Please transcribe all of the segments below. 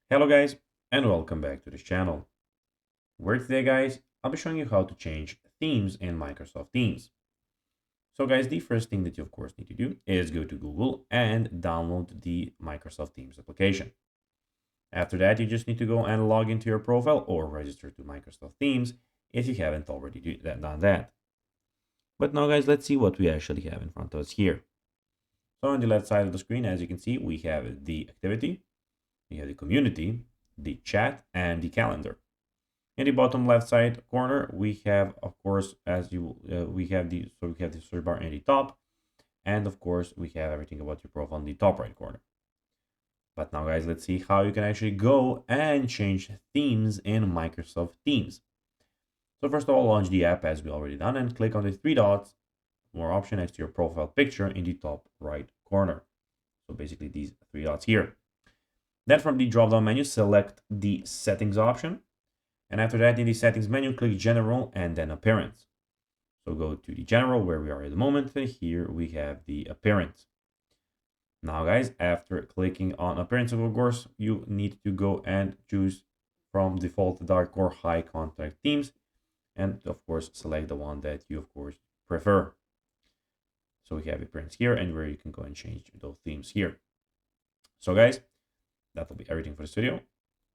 Hello guys, and welcome back to this channel, where today guys, I'll be showing you how to change themes in Microsoft Teams. So guys, the first thing that you of course need to do is go to Google and download the Microsoft Teams application. After that, you just need to go and log into your profile or register to Microsoft Teams if you haven't already done that. But now guys, let's see what we actually have in front of us here. So on the left side of the screen, as you can see, we have the activity, we have the community, the chat, and the calendar. In the bottom left side corner, we have, of course, we have the search bar in the top, and of course, we have everything about your profile in the top right corner. But now, guys, let's see how you can actually go and change themes in Microsoft Teams. So first of all, launch the app as we already done, and click on the three dots, more option next to your profile picture in the top right corner. So basically, these three dots here. Then from the drop-down menu, select the settings option. And after that, in the settings menu, click general and then appearance. So go to the general where we are at the moment. And here we have the appearance. Now guys, after clicking on appearance, of course, you need to go and choose from default dark or high contrast themes. And of course, select the one that you of course prefer. So we have appearance here and where you can go and change those themes here. So guys, that will be everything for this video.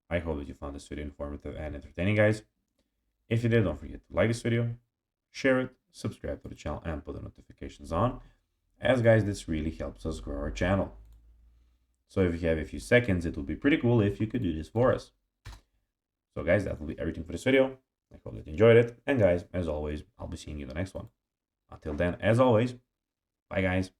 I hope that you found this video informative and entertaining, guys. If you did, don't forget to like this video, share it, subscribe to the channel, and put the notifications on, as guys, this really helps us grow our channel. So if you have a few seconds, it would be pretty cool if you could do this for us. So guys, that will be everything for this video. I hope that you enjoyed it. And guys, as always, I'll be seeing you in the next one. Until then, as always, bye guys.